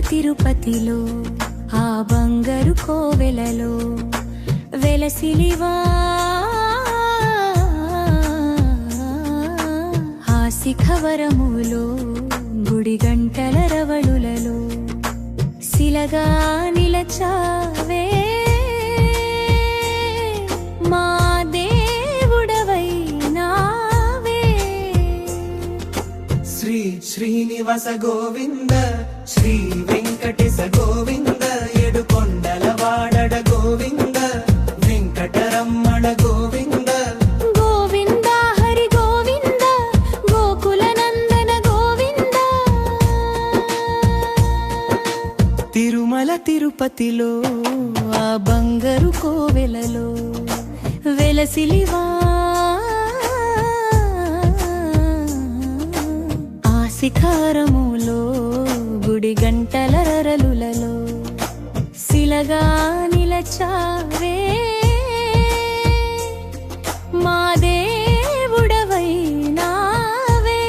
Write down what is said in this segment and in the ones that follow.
తిరుపతిలో ఆ బంగారు కోవెలలో వెలసిలివా ఆ శిఖవరములో గుడి గంటల రవళులలో శిలగా నిలచావే మా దేవుడవై నావే. శ్రీ శ్రీనివాస గోవింద శ్రీ వెంకటేశ గోవింద ఏడుకొండల వాడడ గోవింద వెంకటరమణ గోవింద గోవింద హరి గోవింద గోకుల నందన గోవింద. తిరుమల తిరుపతిలో ఆ బంగారు కోవెలలో వెలసిలివా ఆ శిఖరములో గుడి గంటల రరలులలో శిలగా నిలచావే మా దేవుడవై నావే.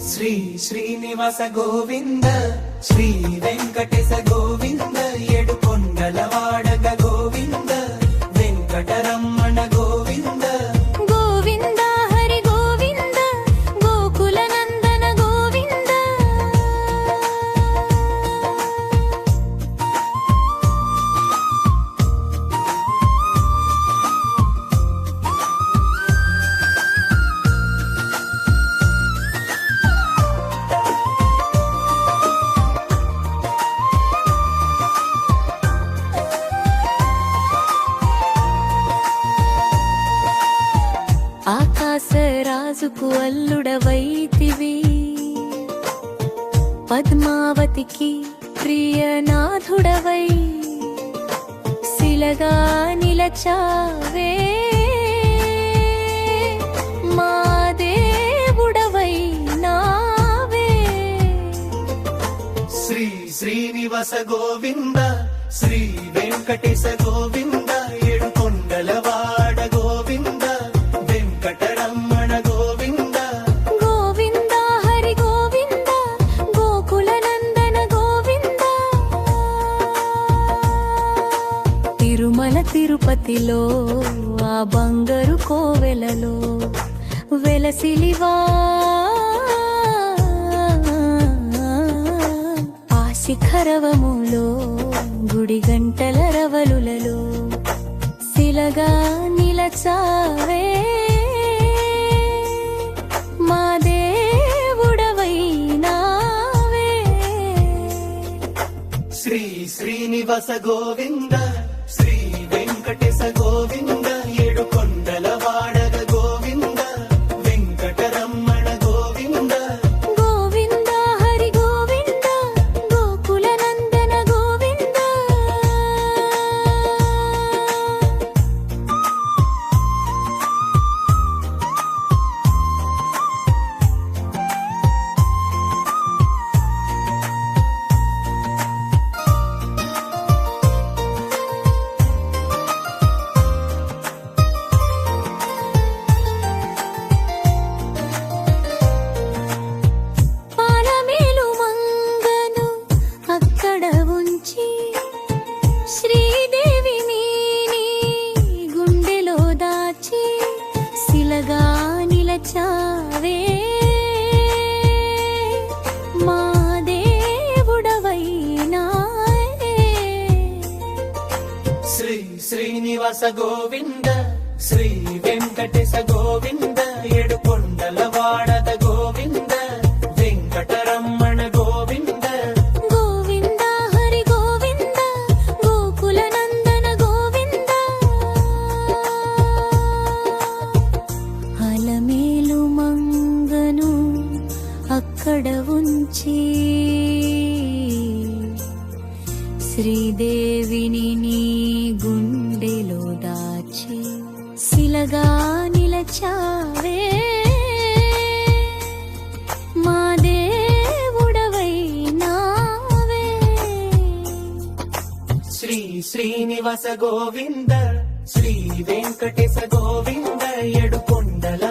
శ్రీ శ్రీనివాస గోవింద శ్రీ వెంకటేశ గోవింద ఏడుకొండల వాడగ గోవింద వెంకటరమణ గోవింద గోవింద హరి గోవింద గోకుల నందన గోవింద. ఆకాశరాజుకు అల్లుడవైతివి పద్మావతికి ప్రియనాథుడవై శిలగా నిలచావే మా దేవుడవై నావే. శ్రీ శ్రీనివాస గోవింద శ్రీ వెంకటేశ గోవింద ఏడుకొండల వాడ గోవింద వెంకటరమణ గోవింద గోవింద హరి గోవింద గోకుల నందన గోవింద. తిరుమల తిరుపతిలో ఆ బంగారు కోవెలలో వెలసిలివా ఆ శిఖరవములో గుడి గంటల రవలులలో శిలగా నిలచావే మా దేవుడవై నావే. శ్రీ శ్రీనివాస గోవింద శ్రీ వెంకటేశ గోవింద ఏడుకొండల వాడగ గోవింద వెంకటరమణ గోవింద గోవింద హరి గోవింద గోకుల నందన గోవింద. పాలమేలు మంగను అక్కడ ఉంచి శ్రీదేవిని నీ గుండెలో దాచి శిలగా నిలచావే మా దేవుడవై నావే. శ్రీ శ్రీనివాస గోవింద శ్రీ వెంకటేశ గోవింద ఏడుకొండల వాడద గోవింద వెంకటరమణ గోవింద గోవింద హరి గోవింద గోకుల నందన గోవింద. అలమేలు మంగను అక్కడ ఉంచి శ్రీదేవిని నీ గుండెలో దాచి శిలగా నిలచావే మా దేవుడవై నావే. శ్రీ శ్రీనివాస గోవింద శ్రీ వెంకటేశ గోవింద ఏడుకొండల